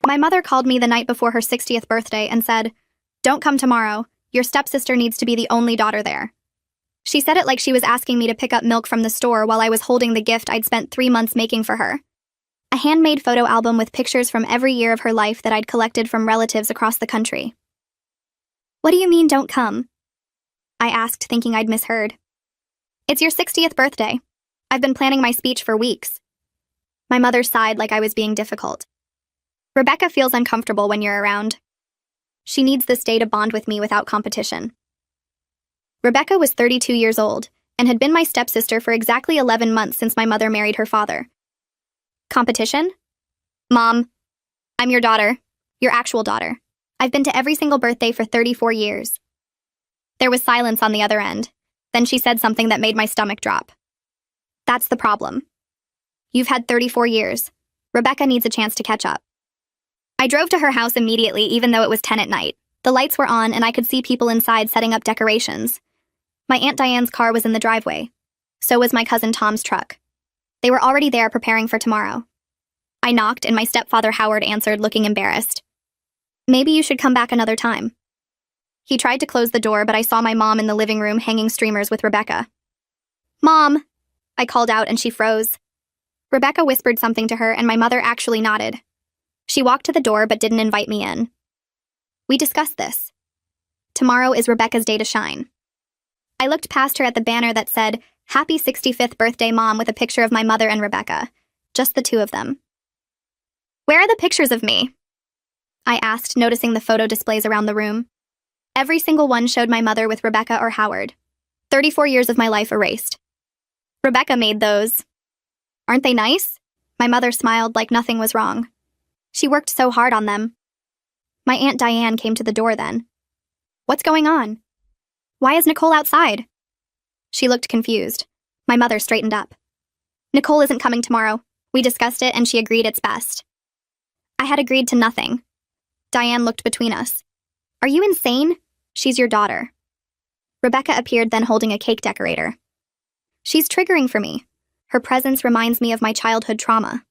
My mother called me the night before her 60th birthday and said, "Don't come tomorrow. Your stepsister needs to be the only daughter there." She said it like she was asking me to pick up milk from the store while I was holding the gift I'd spent 3 months making for her. A handmade photo album with pictures from every year of her life that I'd collected from relatives across the country. "What do you mean, don't come?" I asked, thinking I'd misheard. "It's your 60th birthday. I've been planning my speech for weeks." My mother sighed like I was being difficult. "Rebecca feels uncomfortable when you're around. She needs this day to bond with me without competition." Rebecca was 32 years old and had been my stepsister for exactly 11 months since my mother married her father. Competition? "Mom, I'm your daughter, your actual daughter. I've been to every single birthday for 34 years. There was silence on the other end. Then she said something that made my stomach drop. "That's the problem. You've had 34 years. Rebecca needs a chance to catch up." I drove to her house immediately, even though it was 10 at night. The lights were on and I could see people inside setting up decorations. My Aunt Diane's car was in the driveway. So was my cousin Tom's truck. They were already there preparing for tomorrow. I knocked and my stepfather Howard answered, looking embarrassed. "Maybe you should come back another time." He tried to close the door, but I saw my mom in the living room hanging streamers with Rebecca. "Mom," I called out and she froze. Rebecca whispered something to her and my mother actually nodded. She walked to the door but didn't invite me in. We discussed this. Tomorrow is Rebecca's day to shine. I looked past her at the banner that said, "Happy 65th birthday, Mom," with a picture of my mother and Rebecca. Just the two of them. "Where are the pictures of me?" I asked, noticing the photo displays around the room. Every single one showed my mother with Rebecca or Howard. 34 years of my life erased. "Rebecca made those. Aren't they nice?" My mother smiled like nothing was wrong. "She worked so hard on them." My Aunt Diane came to the door then. "What's going on? Why is Nicole outside?" She looked confused. My mother straightened up. "Nicole isn't coming tomorrow. We discussed it and she agreed it's best." I had agreed to nothing. Diane looked between us. "Are you insane? She's your daughter." Rebecca appeared then holding a cake decorator. "She's triggering for me. Her presence reminds me of my childhood trauma."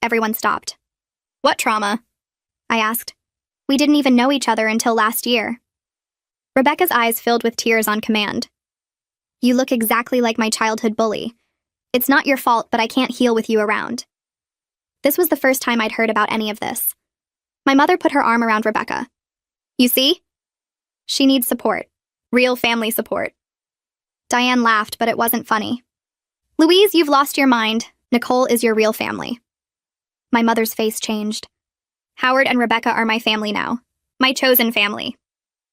Everyone stopped. "What trauma?" I asked. "We didn't even know each other until last year." Rebecca's eyes filled with tears on command. "You look exactly like my childhood bully. It's not your fault, but I can't heal with you around." This was the first time I'd heard about any of this. My mother put her arm around Rebecca. "You see? She needs support. Real family support." Diane laughed, but it wasn't funny. "Louise, you've lost your mind. Nicole is your real family." My mother's face changed. "Howard and Rebecca are my family now. My chosen family.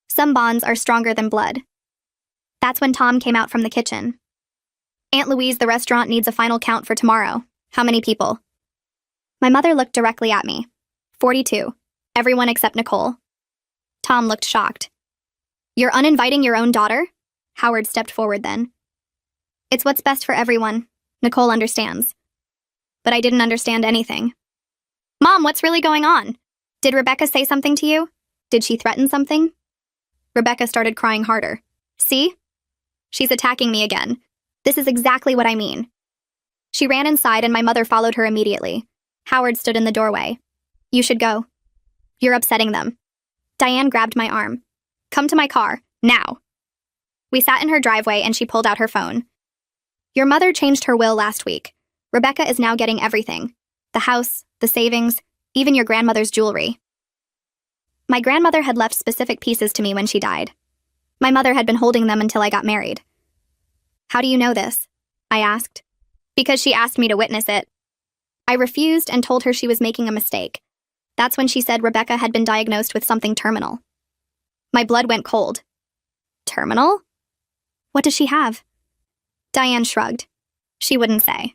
Some bonds are stronger than blood." That's when Tom came out from the kitchen. "Aunt Louise, the restaurant needs a final count for tomorrow. How many people?" My mother looked directly at me. 42. Everyone except Nicole." Tom looked shocked. "You're uninviting your own daughter?" Howard stepped forward then. "It's what's best for everyone. Nicole understands." But I didn't understand anything. "Mom, what's really going on? Did Rebecca say something to you? Did she threaten something?" Rebecca started crying harder. "See? She's attacking me again. This is exactly what I mean." She ran inside and my mother followed her immediately. Howard stood in the doorway. "You should go. You're upsetting them." Diane grabbed my arm. "Come to my car, now." We sat in her driveway and she pulled out her phone. "Your mother changed her will last week. Rebecca is now getting everything. The house, the savings, even your grandmother's jewelry." My grandmother had left specific pieces to me when she died. My mother had been holding them until I got married. "How do you know this?" I asked. "Because she asked me to witness it." I refused and told her she was making a mistake. That's when she said Rebecca had been diagnosed with something terminal. My blood went cold. "Terminal? What does she have?" Diane shrugged. She wouldn't say.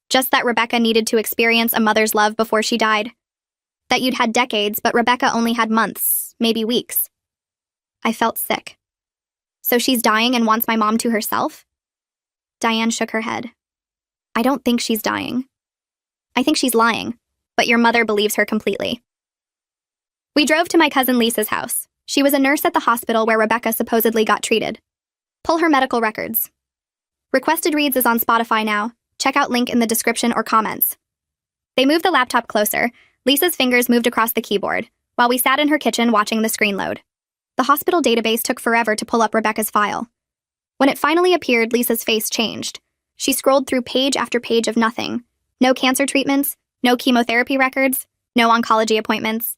Just that Rebecca needed to experience a mother's love before she died. That you'd had decades, but Rebecca only had months, maybe weeks. I felt sick. "So she's dying and wants my mom to herself?" Diane shook her head. "I don't think she's dying. I think she's lying, but your mother believes her completely." We drove to my cousin Lisa's house. She was a nurse at the hospital where Rebecca supposedly got treated. Pull her medical records. Requested Reads is on Spotify now. Check out link in the description or comments. They moved the laptop closer. Lisa's fingers moved across the keyboard, while we sat in her kitchen watching the screen load. The hospital database took forever to pull up Rebecca's file. When it finally appeared, Lisa's face changed. She scrolled through page after page of nothing. No cancer treatments, no chemotherapy records, no oncology appointments.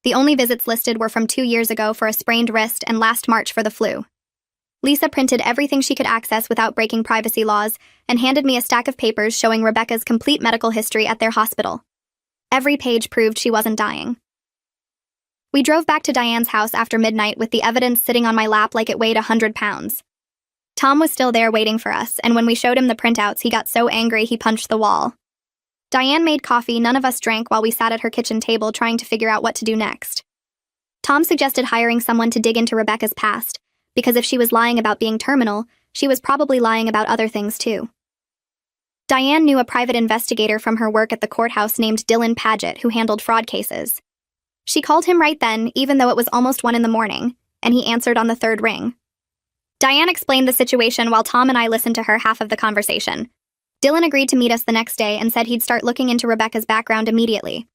The only visits listed were from 2 years ago for a sprained wrist and last March for the flu. Lisa printed everything she could access without breaking privacy laws and handed me a stack of papers showing Rebecca's complete medical history at their hospital. Every page proved she wasn't dying. We drove back to Diane's house after midnight with the evidence sitting on my lap like it weighed 100 pounds. Tom was still there waiting for us, and when we showed him the printouts, he got so angry he punched the wall. Diane made coffee none of us drank while we sat at her kitchen table trying to figure out what to do next. Tom suggested hiring someone to dig into Rebecca's past, because if she was lying about being terminal, she was probably lying about other things too. Diane knew a private investigator from her work at the courthouse named Dylan Paget who handled fraud cases. She called him right then, even though it was almost 1 a.m, and he answered on the 3rd ring. Diane explained the situation while Tom and I listened to her half of the conversation. Dylan agreed to meet us the next day and said he'd start looking into Rebecca's background immediately.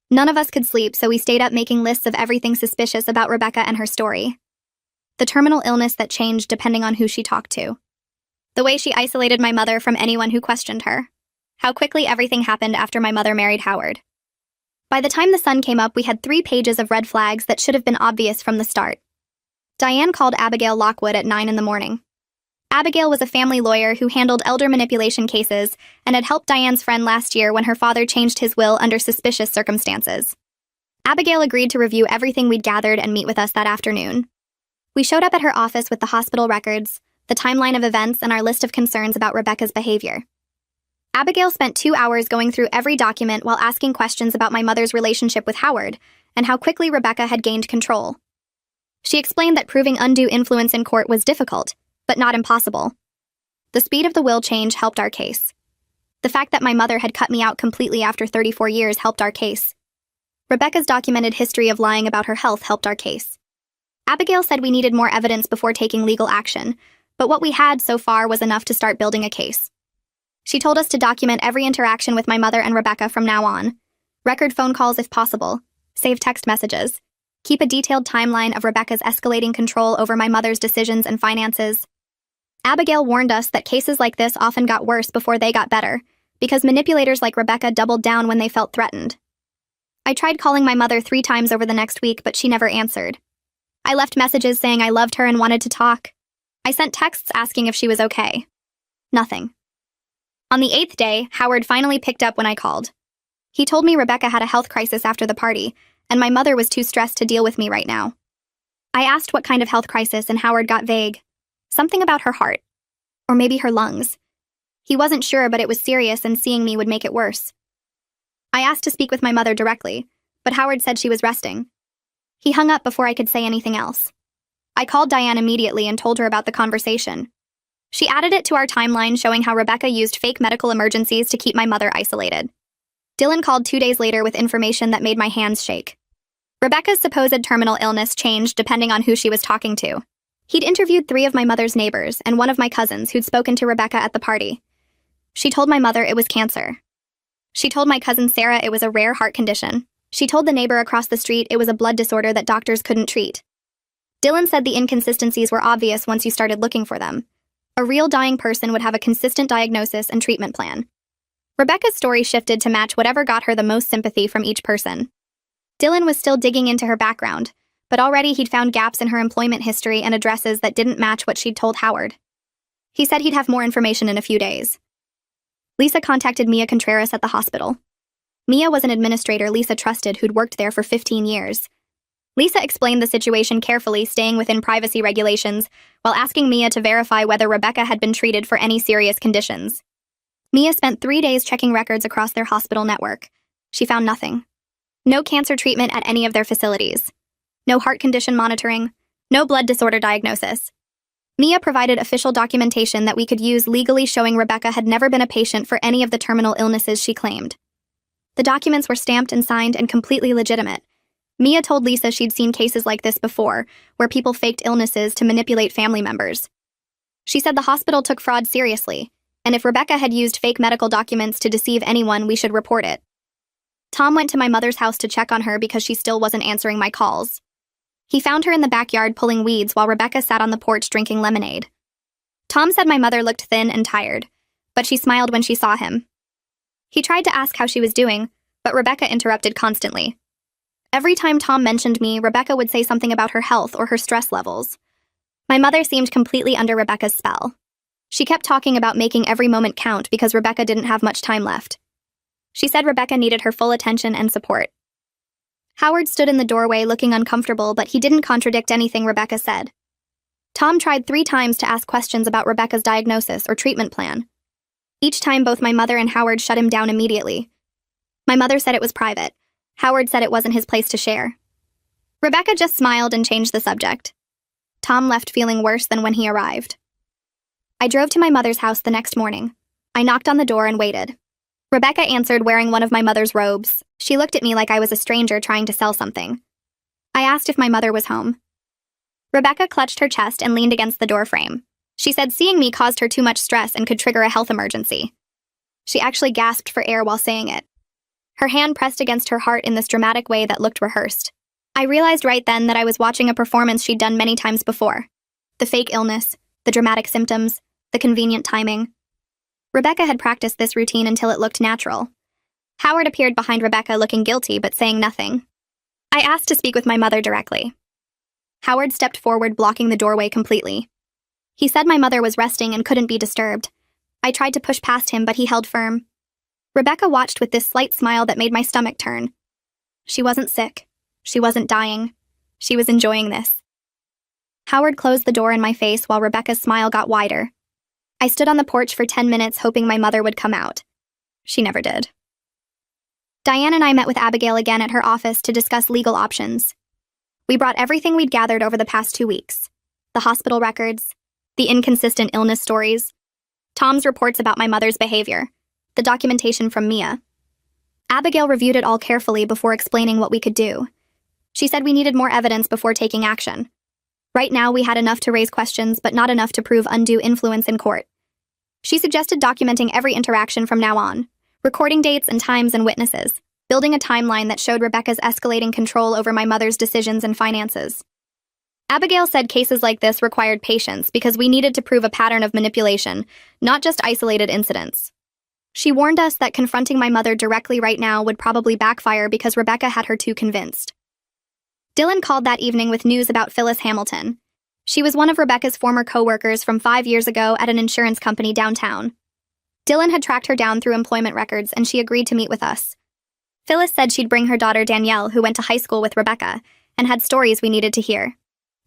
None of us could sleep, so we stayed up making lists of everything suspicious about Rebecca and her story. The terminal illness that changed depending on who she talked to. The way she isolated my mother from anyone who questioned her. How quickly everything happened after my mother married Howard. By the time the sun came up, we had 3 pages of red flags that should have been obvious from the start. Diane called Abigail Lockwood at 9 a.m. Abigail was a family lawyer who handled elder manipulation cases and had helped Diane's friend last year when her father changed his will under suspicious circumstances. Abigail agreed to review everything we'd gathered and meet with us that afternoon. We showed up at her office with the hospital records, the timeline of events, and our list of concerns about Rebecca's behavior. Abigail spent 2 hours going through every document while asking questions about my mother's relationship with Howard and how quickly Rebecca had gained control. She explained that proving undue influence in court was difficult, but not impossible. The speed of the will change helped our case. The fact that my mother had cut me out completely after 34 years helped our case. Rebecca's documented history of lying about her health helped our case. Abigail said we needed more evidence before taking legal action, but what we had so far was enough to start building a case. She told us to document every interaction with my mother and Rebecca from now on. Record phone calls if possible. Save text messages. Keep a detailed timeline of Rebecca's escalating control over my mother's decisions and finances. Abigail warned us that cases like this often got worse before they got better, because manipulators like Rebecca doubled down when they felt threatened. I tried calling my mother 3 times over the next week, but she never answered. I left messages saying I loved her and wanted to talk. I sent texts asking if she was okay. Nothing. On the 8th day, Howard finally picked up when I called. He told me Rebecca had a health crisis after the party, and my mother was too stressed to deal with me right now. I asked what kind of health crisis, and Howard got vague. Something about her heart. Or maybe her lungs. He wasn't sure, but it was serious, and seeing me would make it worse. I asked to speak with my mother directly, but Howard said she was resting. He hung up before I could say anything else. I called Diane immediately and told her about the conversation. She added it to our timeline showing how Rebecca used fake medical emergencies to keep my mother isolated. Dylan called 2 days later with information that made my hands shake. Rebecca's supposed terminal illness changed depending on who she was talking to. He'd interviewed 3 of my mother's neighbors and 1 of my cousins who'd spoken to Rebecca at the party. She told my mother it was cancer. She told my cousin Sarah it was a rare heart condition. She told the neighbor across the street it was a blood disorder that doctors couldn't treat. Dylan said the inconsistencies were obvious once you started looking for them. A real dying person would have a consistent diagnosis and treatment plan. Rebecca's story shifted to match whatever got her the most sympathy from each person. Dylan was still digging into her background, but already he'd found gaps in her employment history and addresses that didn't match what she'd told Howard. He said he'd have more information in a few days. Lisa contacted Mia Contreras at the hospital. Mia was an administrator Lisa trusted who'd worked there for 15 years. Lisa explained the situation carefully, staying within privacy regulations, while asking Mia to verify whether Rebecca had been treated for any serious conditions. Mia spent 3 days checking records across their hospital network. She found nothing. No cancer treatment at any of their facilities. No heart condition monitoring. No blood disorder diagnosis. Mia provided official documentation that we could use legally showing Rebecca had never been a patient for any of the terminal illnesses she claimed. The documents were stamped and signed and completely legitimate. Mia told Lisa she'd seen cases like this before, where people faked illnesses to manipulate family members. She said the hospital took fraud seriously, and if Rebecca had used fake medical documents to deceive anyone, we should report it. Tom went to my mother's house to check on her because she still wasn't answering my calls. He found her in the backyard pulling weeds while Rebecca sat on the porch drinking lemonade. Tom said my mother looked thin and tired, but she smiled when she saw him. He tried to ask how she was doing, but Rebecca interrupted constantly. Every time Tom mentioned me, Rebecca would say something about her health or her stress levels. My mother seemed completely under Rebecca's spell. She kept talking about making every moment count because Rebecca didn't have much time left. She said Rebecca needed her full attention and support. Howard stood in the doorway looking uncomfortable, but he didn't contradict anything Rebecca said. Tom tried 3 times to ask questions about Rebecca's diagnosis or treatment plan. Each time, both my mother and Howard shut him down immediately. My mother said it was private. Howard said it wasn't his place to share. Rebecca just smiled and changed the subject. Tom left feeling worse than when he arrived. I drove to my mother's house the next morning. I knocked on the door and waited. Rebecca answered wearing one of my mother's robes. She looked at me like I was a stranger trying to sell something. I asked if my mother was home. Rebecca clutched her chest and leaned against the doorframe. She said seeing me caused her too much stress and could trigger a health emergency. She actually gasped for air while saying it. Her hand pressed against her heart in this dramatic way that looked rehearsed. I realized right then that I was watching a performance she'd done many times before. The fake illness, the dramatic symptoms, the convenient timing. Rebecca had practiced this routine until it looked natural. Howard appeared behind Rebecca looking guilty but saying nothing. I asked to speak with my mother directly. Howard stepped forward, blocking the doorway completely. He said my mother was resting and couldn't be disturbed. I tried to push past him, but he held firm. Rebecca watched with this slight smile that made my stomach turn. She wasn't sick. She wasn't dying. She was enjoying this. Howard closed the door in my face while Rebecca's smile got wider. I stood on the porch for 10 minutes hoping my mother would come out. She never did. Diane and I met with Abigail again at her office to discuss legal options. We brought everything we'd gathered over the past 2 weeks. The hospital records, the inconsistent illness stories, Tom's reports about my mother's behavior, the documentation from Mia. Abigail reviewed it all carefully before explaining what we could do. She said we needed more evidence before taking action. Right now, we had enough to raise questions, but not enough to prove undue influence in court. She suggested documenting every interaction from now on, recording dates and times and witnesses, building a timeline that showed Rebecca's escalating control over my mother's decisions and finances. Abigail said cases like this required patience because we needed to prove a pattern of manipulation, not just isolated incidents. She warned us that confronting my mother directly right now would probably backfire because Rebecca had her too convinced. Dylan called that evening with news about Phyllis Hamilton. She was one of Rebecca's former co-workers from 5 years ago at an insurance company downtown. Dylan had tracked her down through employment records and she agreed to meet with us. Phyllis said she'd bring her daughter Danielle, who went to high school with Rebecca, and had stories we needed to hear.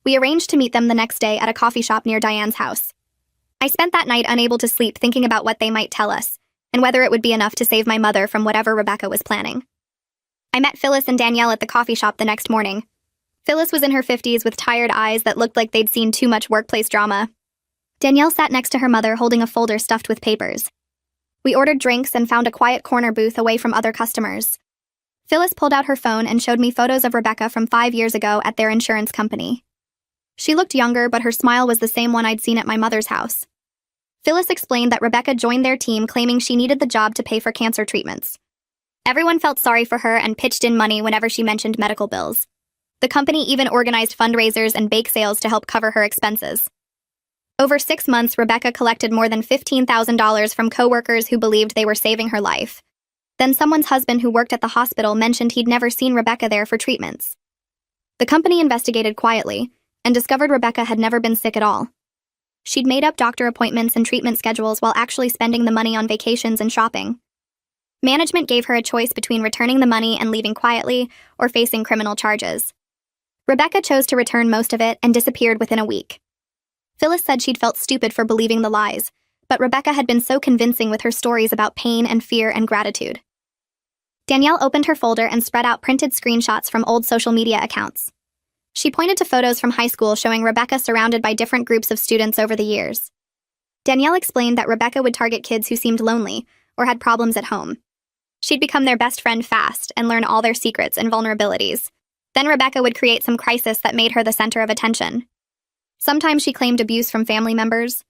We arranged to meet them the next day at a coffee shop near Diane's house. I spent that night unable to sleep thinking about what they might tell us, and whether it would be enough to save my mother from whatever Rebecca was planning. I met Phyllis and Danielle at the coffee shop the next morning. Phyllis was in her 50s with tired eyes that looked like they'd seen too much workplace drama. Danielle sat next to her mother holding a folder stuffed with papers. We ordered drinks and found a quiet corner booth away from other customers. Phyllis pulled out her phone and showed me photos of Rebecca from 5 years ago at their insurance company. She looked younger, but her smile was the same one I'd seen at my mother's house. Phyllis explained that Rebecca joined their team claiming she needed the job to pay for cancer treatments. Everyone felt sorry for her and pitched in money whenever she mentioned medical bills. The company even organized fundraisers and bake sales to help cover her expenses. Over 6 months, Rebecca collected more than $15,000 from coworkers who believed they were saving her life. Then someone's husband who worked at the hospital mentioned he'd never seen Rebecca there for treatments. The company investigated quietly and discovered Rebecca had never been sick at all. She'd made up doctor appointments and treatment schedules while actually spending the money on vacations and shopping. Management gave her a choice between returning the money and leaving quietly or facing criminal charges. Rebecca chose to return most of it and disappeared within a week. Phyllis said she'd felt stupid for believing the lies, but Rebecca had been so convincing with her stories about pain and fear and gratitude. Danielle opened her folder and spread out printed screenshots from old social media accounts. She pointed to photos from high school showing Rebecca surrounded by different groups of students over the years. Danielle explained that Rebecca would target kids who seemed lonely or had problems at home. She'd become their best friend fast and learn all their secrets and vulnerabilities. Then Rebecca would create some crisis that made her the center of attention. Sometimes she claimed abuse from family members.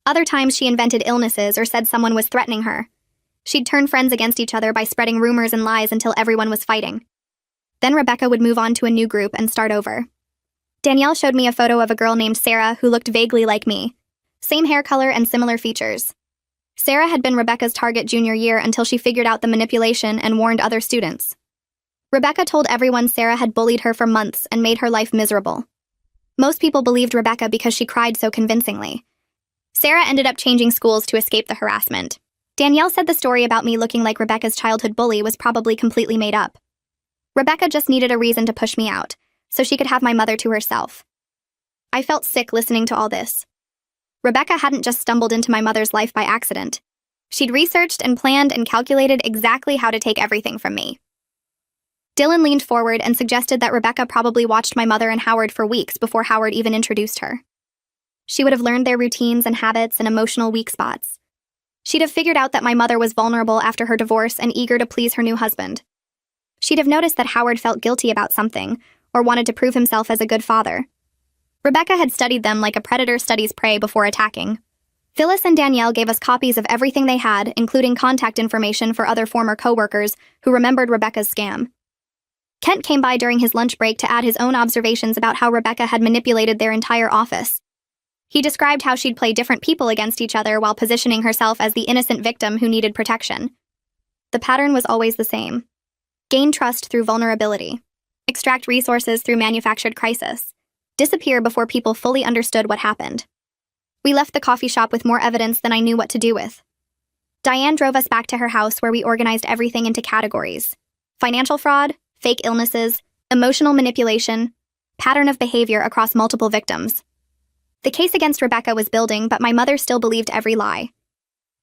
Other times she invented illnesses or said someone was threatening her. She'd turn friends against each other by spreading rumors and lies until everyone was fighting. Then Rebecca would move on to a new group and start over. Danielle showed me a photo of a girl named Sarah who looked vaguely like me. Same hair color and similar features. Sarah had been Rebecca's target junior year until she figured out the manipulation and warned other students. Rebecca told everyone Sarah had bullied her for months and made her life miserable. Most people believed Rebecca because she cried so convincingly. Sarah ended up changing schools to escape the harassment. Danielle said the story about me looking like Rebecca's childhood bully was probably completely made up. Rebecca just needed a reason to push me out, so she could have my mother to herself. I felt sick listening to all this. Rebecca hadn't just stumbled into my mother's life by accident. She'd researched and planned and calculated exactly how to take everything from me. Dylan leaned forward and suggested that Rebecca probably watched my mother and Howard for weeks before Howard even introduced her. She would have learned their routines and habits and emotional weak spots. She'd have figured out that my mother was vulnerable after her divorce and eager to please her new husband. She'd have noticed that Howard felt guilty about something, or wanted to prove himself as a good father. Rebecca had studied them like a predator studies prey before attacking. Phyllis and Danielle gave us copies of everything they had, including contact information for other former co-workers who remembered Rebecca's scam. Kent came by during his lunch break to add his own observations about how Rebecca had manipulated their entire office. He described how she'd play different people against each other while positioning herself as the innocent victim who needed protection. The pattern was always the same. Gain trust through vulnerability. Extract resources through manufactured crisis. Disappear before people fully understood what happened. We left the coffee shop with more evidence than I knew what to do with. Diane drove us back to her house where we organized everything into categories: financial fraud, fake illnesses, emotional manipulation, pattern of behavior across multiple victims. The case against Rebecca was building, but my mother still believed every lie.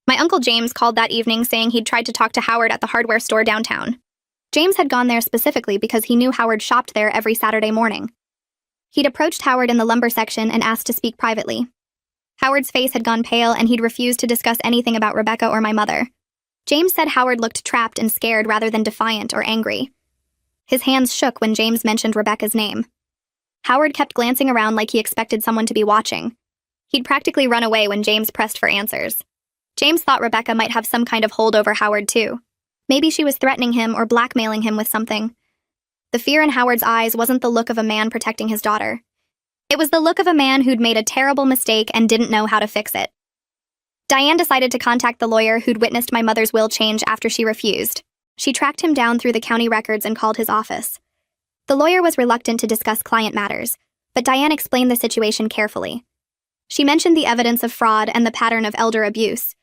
My Uncle James called that evening saying he'd tried to talk to Howard at the hardware store downtown. James had gone there specifically because he knew Howard shopped there every Saturday morning. He'd approached Howard in the lumber section and asked to speak privately. Howard's face had gone pale and he'd refused to discuss anything about Rebecca or my mother. James said Howard looked trapped and scared rather than defiant or angry. His hands shook when James mentioned Rebecca's name. Howard kept glancing around like he expected someone to be watching. He'd practically run away when James pressed for answers. James thought Rebecca might have some kind of hold over Howard too. Maybe she was threatening him or blackmailing him with something. The fear in Howard's eyes wasn't the look of a man protecting his daughter. It was the look of a man who'd made a terrible mistake and didn't know how to fix it. Diane decided to contact the lawyer who'd witnessed my mother's will change after she refused. She tracked him down through the county records and called his office. The lawyer was reluctant to discuss client matters, but Diane explained the situation carefully. She mentioned the evidence of fraud and the pattern of elder abuse.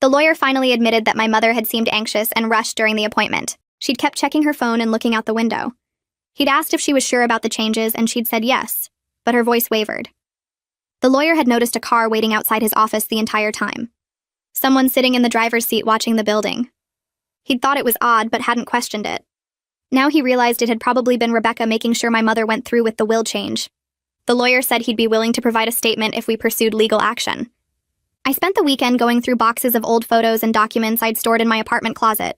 The lawyer finally admitted that my mother had seemed anxious and rushed during the appointment. She'd kept checking her phone and looking out the window. He'd asked if she was sure about the changes, and she'd said yes, but her voice wavered. The lawyer had noticed a car waiting outside his office the entire time. Someone sitting in the driver's seat watching the building. He'd thought it was odd, but hadn't questioned it. Now he realized it had probably been Rebecca making sure my mother went through with the will change. The lawyer said he'd be willing to provide a statement if we pursued legal action. I spent the weekend going through boxes of old photos and documents I'd stored in my apartment closet.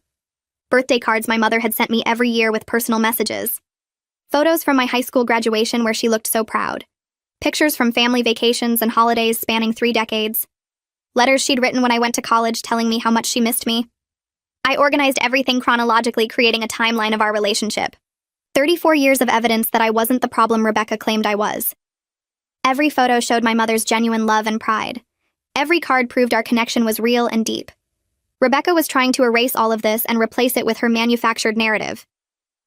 Birthday cards my mother had sent me every year with personal messages. Photos from my high school graduation where she looked so proud. Pictures from family vacations and holidays spanning 3 decades. Letters she'd written when I went to college telling me how much she missed me. I organized everything chronologically, creating a timeline of our relationship. 34 years of evidence that I wasn't the problem Rebecca claimed I was. Every photo showed my mother's genuine love and pride. Every card proved our connection was real and deep. Rebecca was trying to erase all of this and replace it with her manufactured narrative.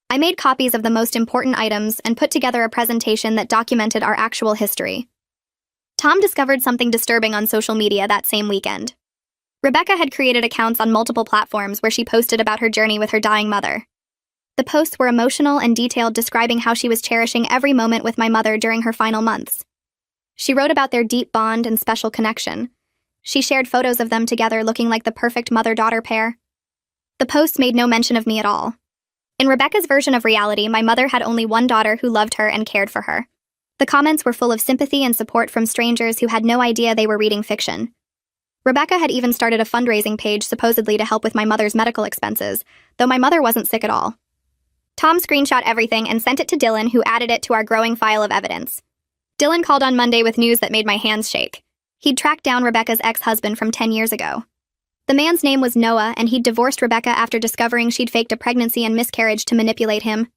I made copies of the most important items and put together a presentation that documented our actual history. Tom discovered something disturbing on social media that same weekend. Rebecca had created accounts on multiple platforms where she posted about her journey with her dying mother. The posts were emotional and detailed, describing how she was cherishing every moment with my mother during her final months. She wrote about their deep bond and special connection. She shared photos of them together looking like the perfect mother-daughter pair. The posts made no mention of me at all. In Rebecca's version of reality, my mother had only one daughter who loved her and cared for her. The comments were full of sympathy and support from strangers who had no idea they were reading fiction. Rebecca had even started a fundraising page supposedly to help with my mother's medical expenses, though my mother wasn't sick at all. Tom screenshot everything and sent it to Dylan, who added it to our growing file of evidence. Dylan called on Monday with news that made my hands shake. He'd tracked down Rebecca's ex-husband from 10 years ago. The man's name was Noah, and he'd divorced Rebecca after discovering she'd faked a pregnancy and miscarriage to manipulate him.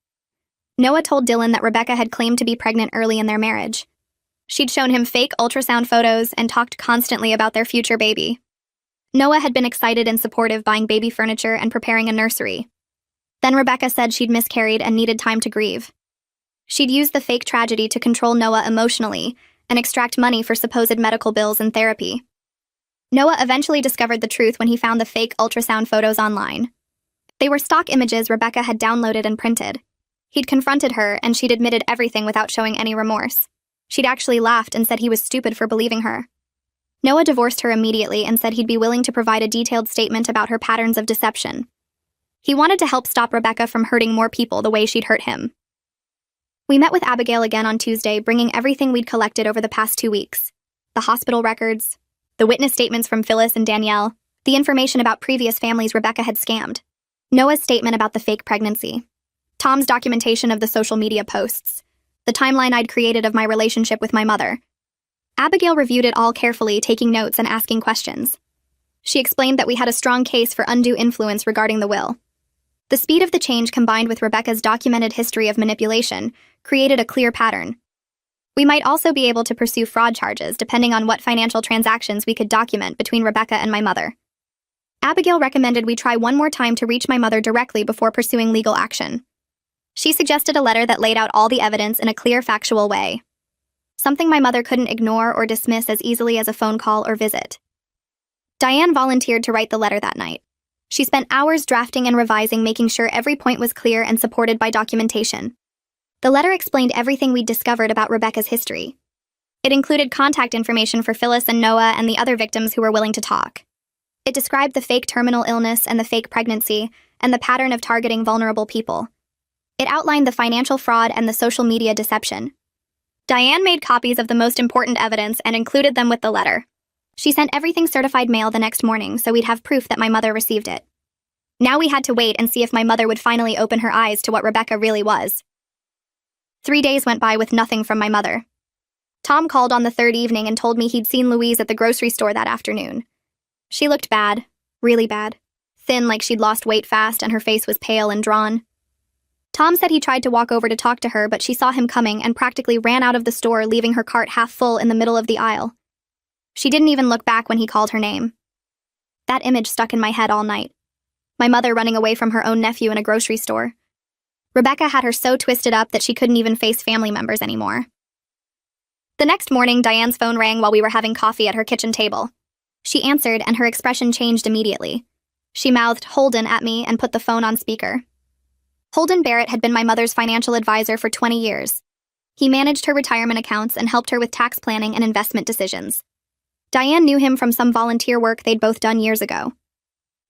Noah told Dylan that Rebecca had claimed to be pregnant early in their marriage. She'd shown him fake ultrasound photos and talked constantly about their future baby. Noah had been excited and supportive, buying baby furniture and preparing a nursery. Then Rebecca said she'd miscarried and needed time to grieve. She'd used the fake tragedy to control Noah emotionally and extract money for supposed medical bills and therapy. Noah eventually discovered the truth when he found the fake ultrasound photos online. They were stock images Rebecca had downloaded and printed. He'd confronted her, and she'd admitted everything without showing any remorse. She'd actually laughed and said he was stupid for believing her. Noah divorced her immediately and said he'd be willing to provide a detailed statement about her patterns of deception. He wanted to help stop Rebecca from hurting more people the way she'd hurt him. We met with Abigail again on Tuesday, bringing everything we'd collected over the past 2 weeks. The hospital records, the witness statements from Phyllis and Danielle, the information about previous families Rebecca had scammed, Noah's statement about the fake pregnancy, Tom's documentation of the social media posts, the timeline I'd created of my relationship with my mother. Abigail reviewed it all carefully, taking notes and asking questions. She explained that we had a strong case for undue influence regarding the will. The speed of the change, combined with Rebecca's documented history of manipulation, created a clear pattern. We might also be able to pursue fraud charges depending on what financial transactions we could document between Rebecca and my mother. Abigail recommended we try one more time to reach my mother directly before pursuing legal action. She suggested a letter that laid out all the evidence in a clear, factual way. Something my mother couldn't ignore or dismiss as easily as a phone call or visit. Diane volunteered to write the letter that night. She spent hours drafting and revising, making sure every point was clear and supported by documentation. The letter explained everything we'd discovered about Rebecca's history. It included contact information for Phyllis and Noah and the other victims who were willing to talk. It described the fake terminal illness and the fake pregnancy and the pattern of targeting vulnerable people. It outlined the financial fraud and the social media deception. Diane made copies of the most important evidence and included them with the letter. She sent everything certified mail the next morning so we'd have proof that my mother received it. Now we had to wait and see if my mother would finally open her eyes to what Rebecca really was. 3 days went by with nothing from my mother. Tom called on the third evening and told me he'd seen Louise at the grocery store that afternoon. She looked bad, really bad, thin, like she'd lost weight fast, and her face was pale and drawn. Tom said he tried to walk over to talk to her, but she saw him coming and practically ran out of the store, leaving her cart half full in the middle of the aisle. She didn't even look back when he called her name. That image stuck in my head all night. My mother running away from her own nephew in a grocery store. Rebecca had her so twisted up that she couldn't even face family members anymore. The next morning, Diane's phone rang while we were having coffee at her kitchen table. She answered, and her expression changed immediately. She mouthed "Holden" at me and put the phone on speaker. Holden Barrett had been my mother's financial advisor for 20 years. He managed her retirement accounts and helped her with tax planning and investment decisions. Diane knew him from some volunteer work they'd both done years ago.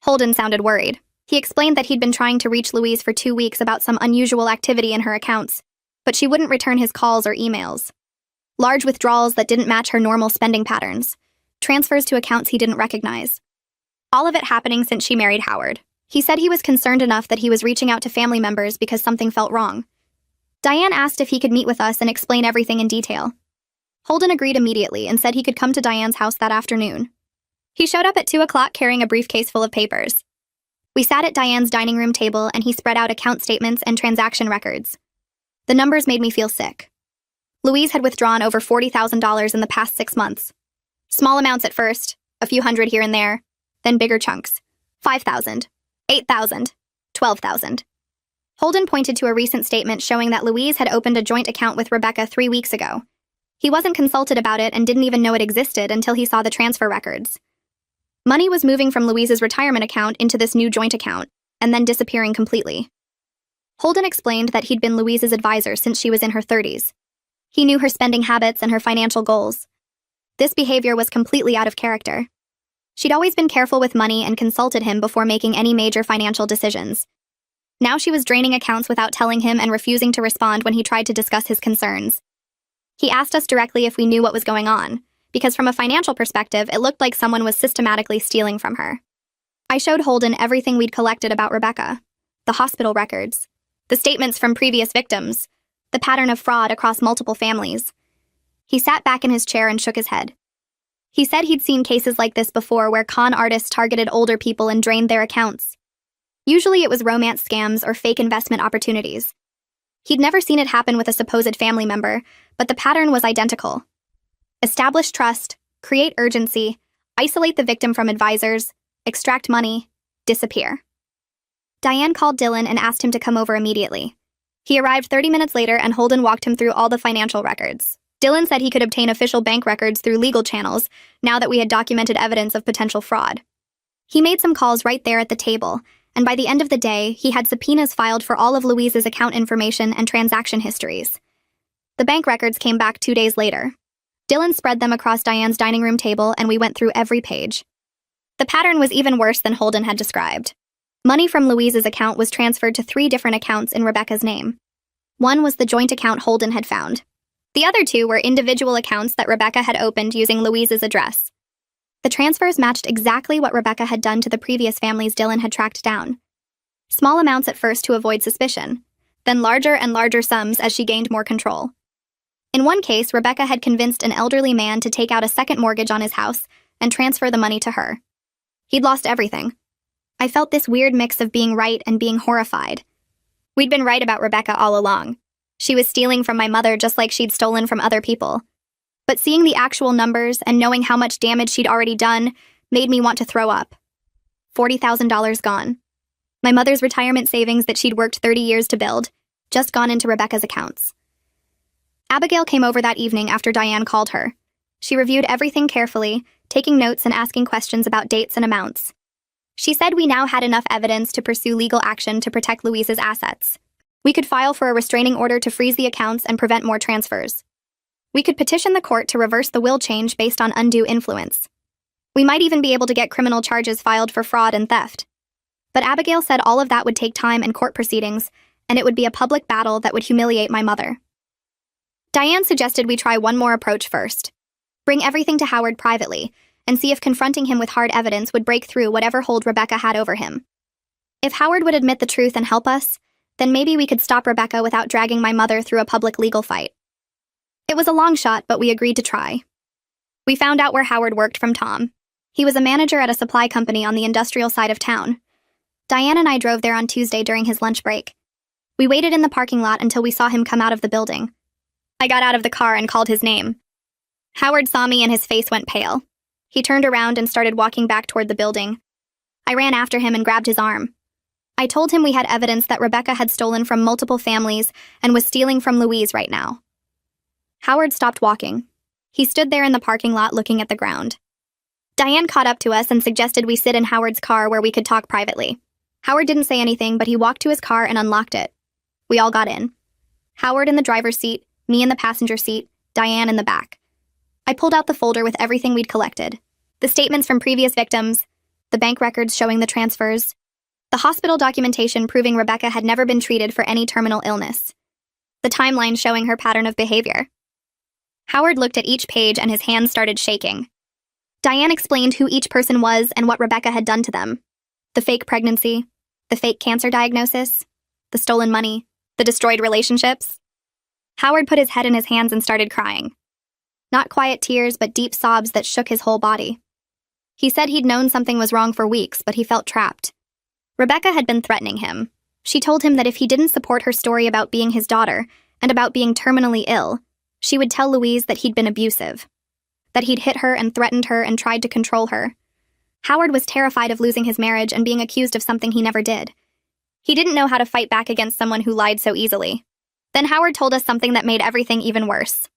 Holden sounded worried. He explained that he'd been trying to reach Louise for 2 weeks about some unusual activity in her accounts, but she wouldn't return his calls or emails. Large withdrawals that didn't match her normal spending patterns. Transfers to accounts he didn't recognize. All of it happening since she married Howard. He said he was concerned enough that he was reaching out to family members because something felt wrong. Diane asked if he could meet with us and explain everything in detail. Holden agreed immediately and said he could come to Diane's house that afternoon. He showed up at 2 o'clock carrying a briefcase full of papers. We sat at Diane's dining room table and he spread out account statements and transaction records. The numbers made me feel sick. Louise had withdrawn over $40,000 in the past 6 months. Small amounts at first, a few hundred here and there, then bigger chunks. 5,000. 8,000, 12,000. Holden pointed to a recent statement showing that Louise had opened a joint account with Rebecca 3 weeks ago. He wasn't consulted about it and didn't even know it existed until he saw the transfer records. Money was moving from Louise's retirement account into this new joint account, and then disappearing completely. Holden explained that he'd been Louise's advisor since she was in her 30s. He knew her spending habits and her financial goals. This behavior was completely out of character. She'd always been careful with money and consulted him before making any major financial decisions. Now she was draining accounts without telling him and refusing to respond when he tried to discuss his concerns. He asked us directly if we knew what was going on, because from a financial perspective, it looked like someone was systematically stealing from her. I showed Holden everything we'd collected about Rebecca, the hospital records, the statements from previous victims, the pattern of fraud across multiple families. He sat back in his chair and shook his head. He said he'd seen cases like this before where con artists targeted older people and drained their accounts. Usually it was romance scams or fake investment opportunities. He'd never seen it happen with a supposed family member, but the pattern was identical. Establish trust, create urgency, isolate the victim from advisors, extract money, disappear. Diane called Dylan and asked him to come over immediately. He arrived 30 minutes later and Holden walked him through all the financial records. Dylan said he could obtain official bank records through legal channels now that we had documented evidence of potential fraud. He made some calls right there at the table, and by the end of the day, he had subpoenas filed for all of Louise's account information and transaction histories. The bank records came back 2 days later. Dylan spread them across Diane's dining room table and we went through every page. The pattern was even worse than Holden had described. Money from Louise's account was transferred to 3 different accounts in Rebecca's name. One was the joint account Holden had found. The other 2 were individual accounts that Rebecca had opened using Louise's address. The transfers matched exactly what Rebecca had done to the previous families Dylan had tracked down. Small amounts at first to avoid suspicion, then larger and larger sums as she gained more control. In one case, Rebecca had convinced an elderly man to take out a second mortgage on his house and transfer the money to her. He'd lost everything. I felt this weird mix of being right and being horrified. We'd been right about Rebecca all along. She was stealing from my mother just like she'd stolen from other people. But seeing the actual numbers and knowing how much damage she'd already done made me want to throw up. $40,000 gone. My mother's retirement savings that she'd worked 30 years to build, just gone into Rebecca's accounts. Abigail came over that evening after Diane called her. She reviewed everything carefully, taking notes and asking questions about dates and amounts. She said we now had enough evidence to pursue legal action to protect Louise's assets. We could file for a restraining order to freeze the accounts and prevent more transfers. We could petition the court to reverse the will change based on undue influence. We might even be able to get criminal charges filed for fraud and theft. But Abigail said all of that would take time and court proceedings, and it would be a public battle that would humiliate my mother. Diane suggested we try one more approach first. Bring everything to Howard privately, and see if confronting him with hard evidence would break through whatever hold Rebecca had over him. If Howard would admit the truth and help us, then maybe we could stop Rebecca without dragging my mother through a public legal fight. It was a long shot, but we agreed to try. We found out where Howard worked from Tom. He was a manager at a supply company on the industrial side of town. Diane and I drove there on Tuesday during his lunch break. We waited in the parking lot until we saw him come out of the building. I got out of the car and called his name. Howard saw me and his face went pale. He turned around and started walking back toward the building. I ran after him and grabbed his arm. I told him we had evidence that Rebecca had stolen from multiple families and was stealing from Louise right now. Howard stopped walking. He stood there in the parking lot looking at the ground. Diane caught up to us and suggested we sit in Howard's car where we could talk privately. Howard didn't say anything, but he walked to his car and unlocked it. We all got in. Howard in the driver's seat, me in the passenger seat, Diane in the back. I pulled out the folder with everything we'd collected. The statements from previous victims, the bank records showing the transfers, the hospital documentation proving Rebecca had never been treated for any terminal illness, the timeline showing her pattern of behavior. Howard looked at each page and his hands started shaking. Diane explained who each person was and what Rebecca had done to them. The fake pregnancy, the fake cancer diagnosis, the stolen money, the destroyed relationships. Howard put his head in his hands and started crying. Not quiet tears, but deep sobs that shook his whole body. He said he'd known something was wrong for weeks, but he felt trapped. Rebecca had been threatening him. She told him that if he didn't support her story about being his daughter and about being terminally ill, she would tell Louise that he'd been abusive, that he'd hit her and threatened her and tried to control her. Howard was terrified of losing his marriage and being accused of something he never did. He didn't know how to fight back against someone who lied so easily. Then Howard told us something that made everything even worse.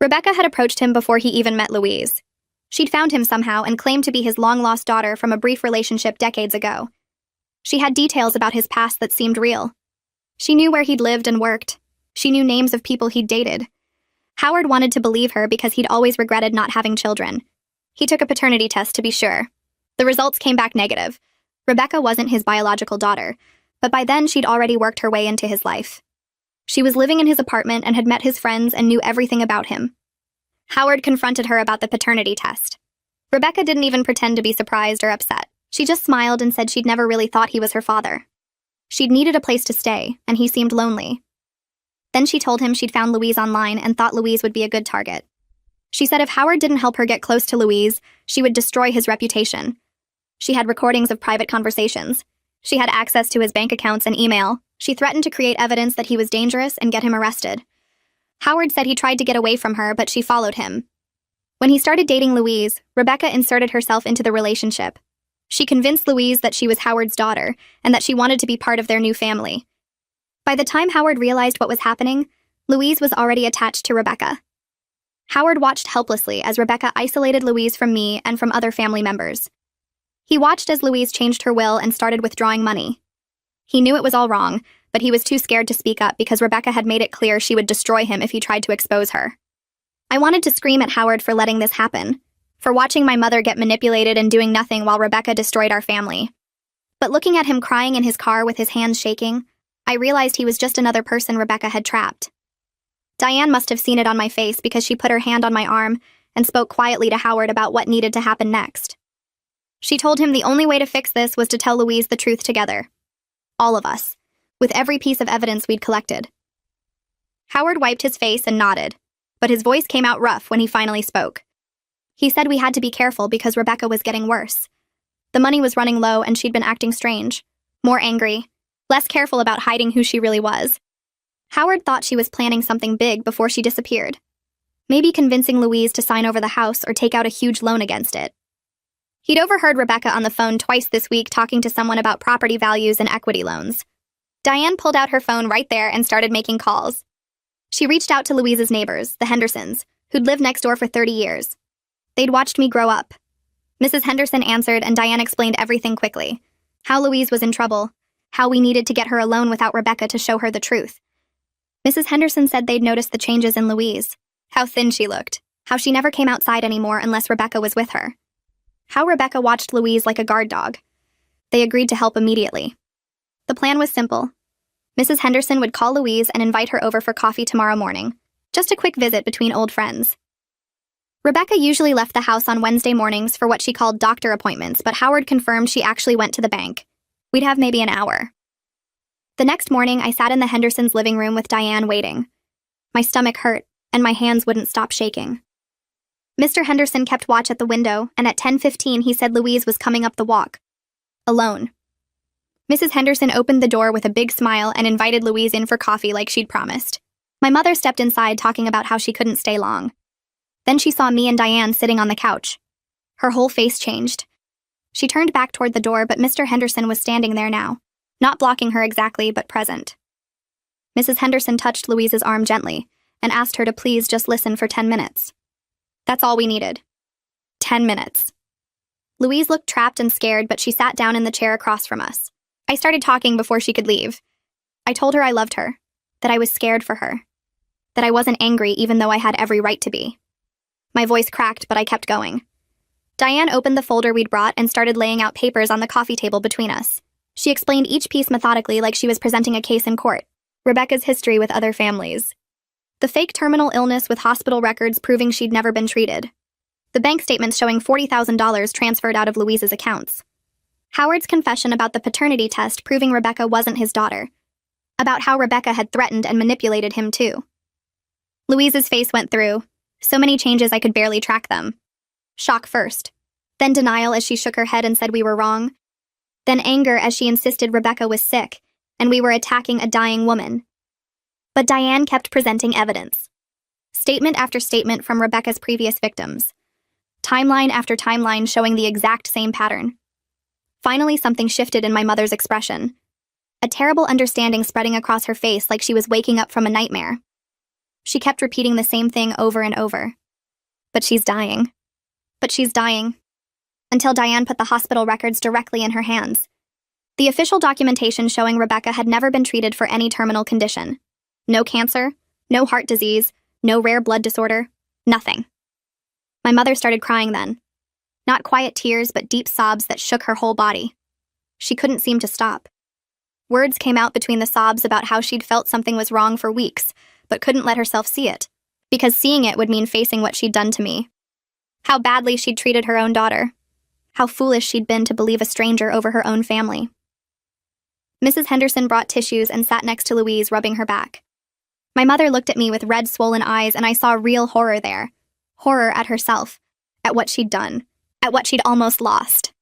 Rebecca had approached him before he even met Louise. She'd found him somehow and claimed to be his long-lost daughter from a brief relationship decades ago. She had details about his past that seemed real. She knew where he'd lived and worked. She knew names of people he'd dated. Howard wanted to believe her because he'd always regretted not having children. He took a paternity test to be sure. The results came back negative. Rebecca wasn't his biological daughter, but by then she'd already worked her way into his life. She was living in his apartment and had met his friends and knew everything about him. Howard confronted her about the paternity test. Rebecca didn't even pretend to be surprised or upset. She just smiled and said she'd never really thought he was her father. She'd needed a place to stay, and he seemed lonely. Then she told him she'd found Louise online and thought Louise would be a good target. She said if Howard didn't help her get close to Louise, she would destroy his reputation. She had recordings of private conversations. She had access to his bank accounts and email. She threatened to create evidence that he was dangerous and get him arrested. Howard said he tried to get away from her, but she followed him. When he started dating Louise, Rebecca inserted herself into the relationship. She convinced Louise that she was Howard's daughter and that she wanted to be part of their new family. By the time Howard realized what was happening, Louise was already attached to Rebecca. Howard watched helplessly as Rebecca isolated Louise from me and from other family members. He watched as Louise changed her will and started withdrawing money. He knew it was all wrong, but he was too scared to speak up because Rebecca had made it clear she would destroy him if he tried to expose her. I wanted to scream at Howard for letting this happen, for watching my mother get manipulated and doing nothing while Rebecca destroyed our family. But looking at him crying in his car with his hands shaking, I realized he was just another person Rebecca had trapped. Diane must have seen it on my face because she put her hand on my arm and spoke quietly to Howard about what needed to happen next. She told him the only way to fix this was to tell Louise the truth together. All of us, with every piece of evidence we'd collected. Howard wiped his face and nodded, but his voice came out rough when he finally spoke. He said we had to be careful because Rebecca was getting worse. The money was running low and she'd been acting strange, more angry, less careful about hiding who she really was. Howard thought she was planning something big before she disappeared. Maybe convincing Louise to sign over the house or take out a huge loan against it. He'd overheard Rebecca on the phone twice this week talking to someone about property values and equity loans. Diane pulled out her phone right there and started making calls. She reached out to Louise's neighbors, the Hendersons, who'd lived next door for 30 years. They'd watched me grow up. Mrs. Henderson answered and Diane explained everything quickly. How Louise was in trouble, how we needed to get her alone without Rebecca to show her the truth. Mrs. Henderson said they'd noticed the changes in Louise, how thin she looked, how she never came outside anymore unless Rebecca was with her. How Rebecca watched Louise like a guard dog. They agreed to help immediately. The plan was simple. Mrs. Henderson would call Louise and invite her over for coffee tomorrow morning. Just a quick visit between old friends. Rebecca usually left the house on Wednesday mornings for what she called doctor appointments, but Howard confirmed she actually went to the bank. We'd have maybe an hour. The next morning, I sat in the Hendersons' living room with Diane waiting. My stomach hurt, and my hands wouldn't stop shaking. Mr. Henderson kept watch at the window, and at 10:15 he said Louise was coming up the walk. Alone. Mrs. Henderson opened the door with a big smile and invited Louise in for coffee like she'd promised. My mother stepped inside talking about how she couldn't stay long. Then she saw me and Diane sitting on the couch. Her whole face changed. She turned back toward the door, but Mr. Henderson was standing there now. Not blocking her exactly, but present. Mrs. Henderson touched Louise's arm gently and asked her to please just listen for 10 minutes. That's all we needed. 10 minutes. Louise looked trapped and scared, but she sat down in the chair across from us. I started talking before she could leave. I told her I loved her, that I was scared for her, that I wasn't angry even though I had every right to be. My voice cracked, but I kept going. Diane opened the folder we'd brought and started laying out papers on the coffee table between us. She explained each piece methodically like she was presenting a case in court. Rebecca's history with other families. The fake terminal illness with hospital records proving she'd never been treated. The bank statements showing $40,000 transferred out of Louise's accounts. Howard's confession about the paternity test proving Rebecca wasn't his daughter. About how Rebecca had threatened and manipulated him too. Louise's face went through. So many changes I could barely track them. Shock first. Then denial as she shook her head and said we were wrong. Then anger as she insisted Rebecca was sick and we were attacking a dying woman. But Diane kept presenting evidence. Statement after statement from Rebecca's previous victims. Timeline after timeline showing the exact same pattern. Finally, something shifted in my mother's expression. A terrible understanding spreading across her face like she was waking up from a nightmare. She kept repeating the same thing over and over. But she's dying. But she's dying. Until Diane put the hospital records directly in her hands. The official documentation showing Rebecca had never been treated for any terminal condition. No cancer, no heart disease, no rare blood disorder, nothing. My mother started crying then. Not quiet tears, but deep sobs that shook her whole body. She couldn't seem to stop. Words came out between the sobs about how she'd felt something was wrong for weeks, but couldn't let herself see it, because seeing it would mean facing what she'd done to me. How badly she'd treated her own daughter. How foolish she'd been to believe a stranger over her own family. Mrs. Henderson brought tissues and sat next to Louise, rubbing her back. My mother looked at me with red, swollen eyes, and I saw real horror there. horror at herself, at what she'd done, at what she'd almost lost.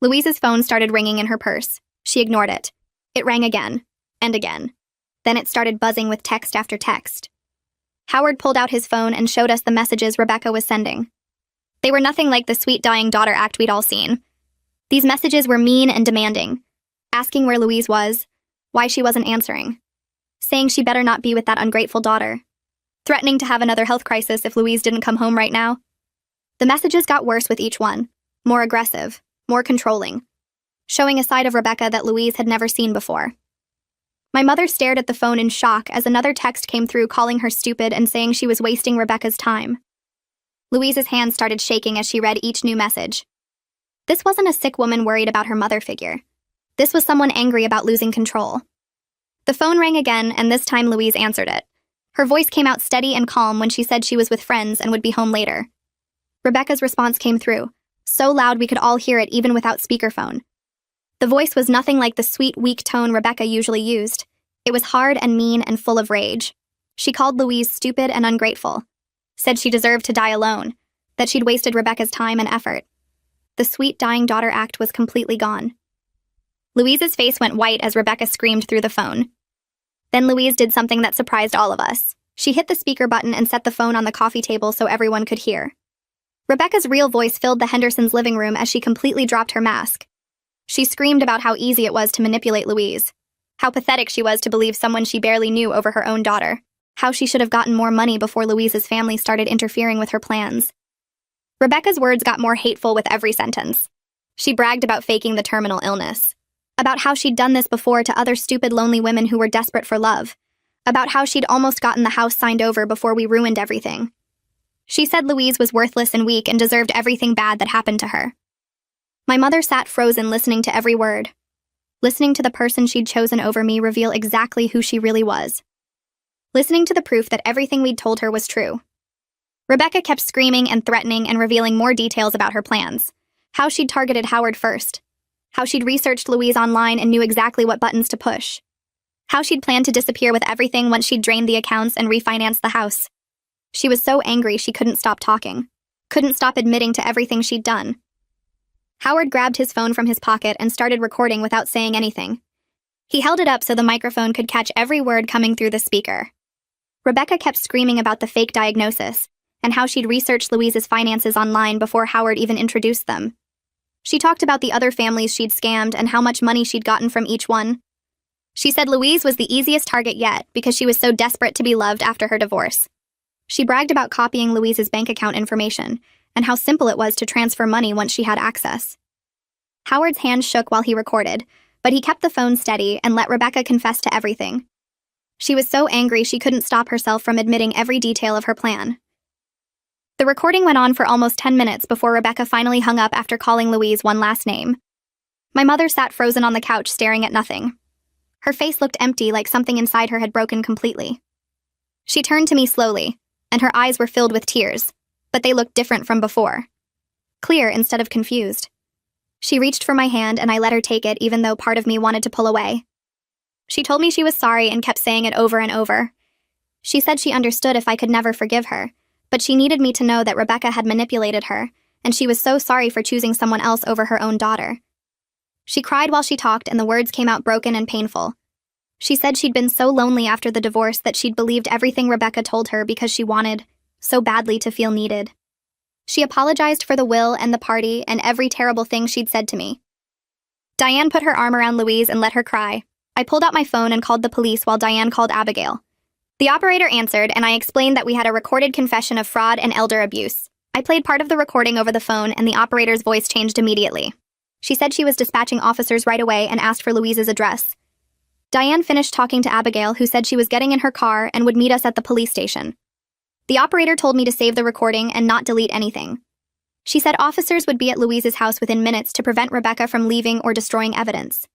Louise's phone started ringing in her purse. She ignored it. It rang again, and again. Then it started buzzing with text after text. Howard pulled out his phone and showed us the messages Rebecca was sending. They were nothing like the sweet dying daughter act we'd all seen. These messages were mean and demanding, asking where Louise was, why she wasn't answering, saying she better not be with that ungrateful daughter, threatening to have another health crisis if Louise didn't come home right now. The messages got worse with each one, more aggressive, more controlling, showing a side of Rebecca that Louise had never seen before. My mother stared at the phone in shock as another text came through calling her stupid and saying she was wasting Rebecca's time. Louise's hands started shaking as she read each new message. This wasn't a sick woman worried about her mother figure. This was someone angry about losing control. The phone rang again, and this time Louise answered it. Her voice came out steady and calm when she said she was with friends and would be home later. Rebecca's response came through, so loud we could all hear it even without speakerphone. The voice was nothing like the sweet, weak tone Rebecca usually used. It was hard and mean and full of rage. She called Louise stupid and ungrateful, said she deserved to die alone, that she'd wasted Rebecca's time and effort. The sweet dying daughter act was completely gone. Louise's face went white as Rebecca screamed through the phone. Then Louise did something that surprised all of us. She hit the speaker button and set the phone on the coffee table so everyone could hear. Rebecca's real voice filled the Hendersons' living room as she completely dropped her mask. She screamed about how easy it was to manipulate Louise, how pathetic she was to believe someone she barely knew over her own daughter, how she should have gotten more money before Louise's family started interfering with her plans. Rebecca's words got more hateful with every sentence. She bragged about faking the terminal illness, about how she'd done this before to other stupid, lonely women who were desperate for love, about how she'd almost gotten the house signed over before we ruined everything. She said Louise was worthless and weak and deserved everything bad that happened to her. My mother sat frozen listening to every word, listening to the person she'd chosen over me reveal exactly who she really was, listening to the proof that everything we'd told her was true. Rebecca kept screaming and threatening and revealing more details about her plans, how she'd targeted Howard first, how she'd researched Louise online and knew exactly what buttons to push, how she'd planned to disappear with everything once she'd drained the accounts and refinanced the house. She was so angry she couldn't stop talking, couldn't stop admitting to everything she'd done. Howard grabbed his phone from his pocket and started recording without saying anything. He held it up so the microphone could catch every word coming through the speaker. Rebecca kept screaming about the fake diagnosis and how she'd researched Louise's finances online before Howard even introduced them. She talked about the other families she'd scammed and how much money she'd gotten from each one. She said Louise was the easiest target yet because she was so desperate to be loved after her divorce. She bragged about copying Louise's bank account information and how simple it was to transfer money once she had access. Howard's hands shook while he recorded, but he kept the phone steady and let Rebecca confess to everything. She was so angry she couldn't stop herself from admitting every detail of her plan. The recording went on for almost 10 minutes before Rebecca finally hung up after calling Louise one last name. My mother sat frozen on the couch staring at nothing. Her face looked empty, like something inside her had broken completely. She turned to me slowly, and her eyes were filled with tears, but they looked different from before. Clear instead of confused. She reached for my hand and I let her take it even though part of me wanted to pull away. She told me she was sorry and kept saying it over and over. She said she understood if I could never forgive her, but she needed me to know that Rebecca had manipulated her, and she was so sorry for choosing someone else over her own daughter. She cried while she talked and the words came out broken and painful. She said she'd been so lonely after the divorce that she'd believed everything Rebecca told her because she wanted, so badly, to feel needed. She apologized for the will and the party and every terrible thing she'd said to me. Diane put her arm around Louise and let her cry. I pulled out my phone and called the police while Diane called Abigail. The operator answered, and I explained that we had a recorded confession of fraud and elder abuse. I played part of the recording over the phone, and the operator's voice changed immediately. She said she was dispatching officers right away and asked for Louise's address. Diane finished talking to Abigail, who said she was getting in her car and would meet us at the police station. The operator told me to save the recording and not delete anything. She said officers would be at Louise's house within minutes to prevent Rebecca from leaving or destroying evidence.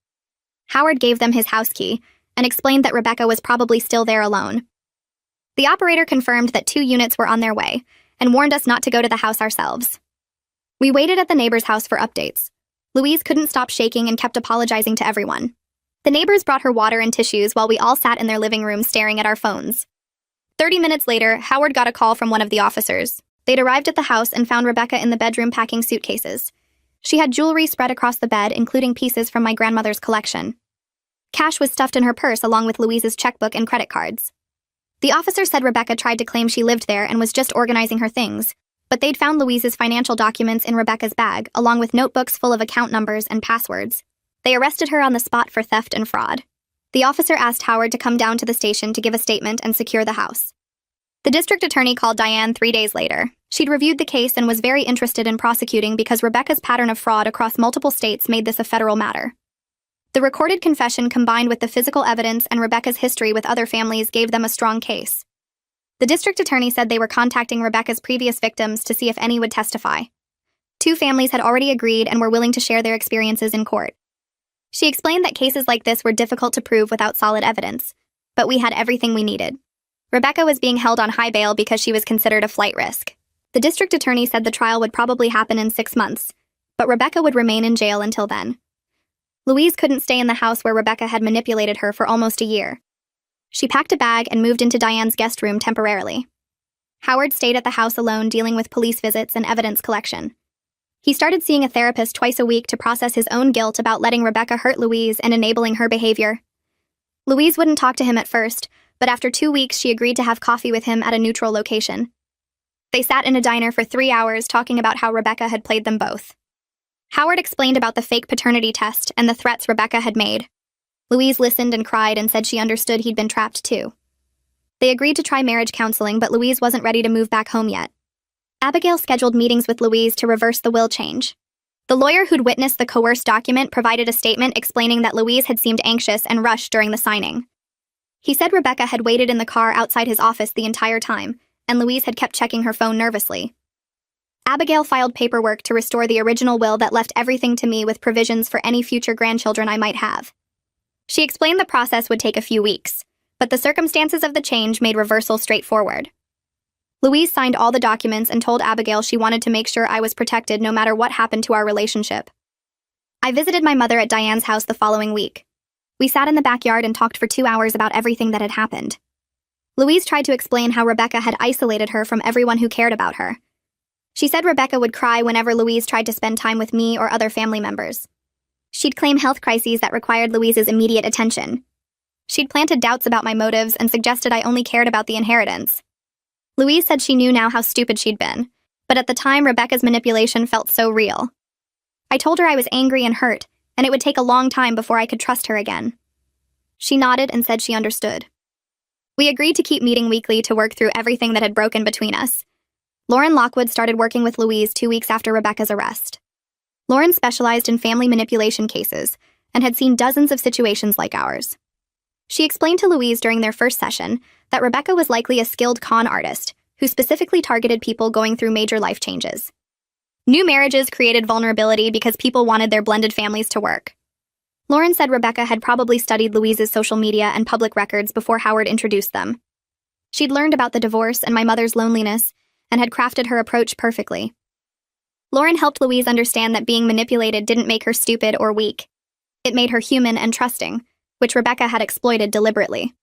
Howard gave them his house key and explained that Rebecca was probably still there alone. The operator confirmed that 2 units were on their way and warned us not to go to the house ourselves. We waited at the neighbor's house for updates. Louise couldn't stop shaking and kept apologizing to everyone. The neighbors brought her water and tissues while we all sat in their living room staring at our phones. 30 minutes later, Howard got a call from one of the officers. They'd arrived at the house and found Rebecca in the bedroom packing suitcases. She had jewelry spread across the bed, including pieces from my grandmother's collection. Cash was stuffed in her purse along with Louise's checkbook and credit cards. The officer said Rebecca tried to claim she lived there and was just organizing her things, but they'd found Louise's financial documents in Rebecca's bag, along with notebooks full of account numbers and passwords. They arrested her on the spot for theft and fraud. The officer asked Howard to come down to the station to give a statement and secure the house. The district attorney called Diane 3 days later. She'd reviewed the case and was very interested in prosecuting because Rebecca's pattern of fraud across multiple states made this a federal matter. The recorded confession combined with the physical evidence and Rebecca's history with other families gave them a strong case. The district attorney said they were contacting Rebecca's previous victims to see if any would testify. 2 families had already agreed and were willing to share their experiences in court. She explained that cases like this were difficult to prove without solid evidence, but we had everything we needed. Rebecca was being held on high bail because she was considered a flight risk. The district attorney said the trial would probably happen in 6 months, but Rebecca would remain in jail until then. Louise couldn't stay in the house where Rebecca had manipulated her for almost a year. She packed a bag and moved into Diane's guest room temporarily. Howard stayed at the house alone dealing with police visits and evidence collection. He started seeing a therapist twice a week to process his own guilt about letting Rebecca hurt Louise and enabling her behavior. Louise wouldn't talk to him at first, but after 2 weeks she agreed to have coffee with him at a neutral location. They sat in a diner for 3 hours talking about how Rebecca had played them both. Howard explained about the fake paternity test and the threats Rebecca had made. Louise listened and cried and said she understood he'd been trapped too. They agreed to try marriage counseling, but Louise wasn't ready to move back home yet. Abigail scheduled meetings with Louise to reverse the will change. The lawyer who'd witnessed the coerced document provided a statement explaining that Louise had seemed anxious and rushed during the signing. He said Rebecca had waited in the car outside his office the entire time, and Louise had kept checking her phone nervously. Abigail filed paperwork to restore the original will that left everything to me with provisions for any future grandchildren I might have. She explained the process would take a few weeks, but the circumstances of the change made reversal straightforward. Louise signed all the documents and told Abigail she wanted to make sure I was protected no matter what happened to our relationship. I visited my mother at Diane's house the following week. We sat in the backyard and talked for 2 hours about everything that had happened. Louise tried to explain how Rebecca had isolated her from everyone who cared about her. She said Rebecca would cry whenever Louise tried to spend time with me or other family members. She'd claim health crises that required Louise's immediate attention. She'd planted doubts about my motives and suggested I only cared about the inheritance. Louise said she knew now how stupid she'd been, but at the time Rebecca's manipulation felt so real. I told her I was angry and hurt, and it would take a long time before I could trust her again. She nodded and said she understood. We agreed to keep meeting weekly to work through everything that had broken between us. Lauren Lockwood started working with Louise 2 weeks after Rebecca's arrest. Lauren specialized in family manipulation cases and had seen dozens of situations like ours. She explained to Louise during their first session that Rebecca was likely a skilled con artist who specifically targeted people going through major life changes. New marriages created vulnerability because people wanted their blended families to work. Lauren said Rebecca had probably studied Louise's social media and public records before Howard introduced them. She'd learned about the divorce and my mother's loneliness and had crafted her approach perfectly. Lauren helped Louise understand that being manipulated didn't make her stupid or weak. It made her human and trusting, which Rebecca had exploited deliberately.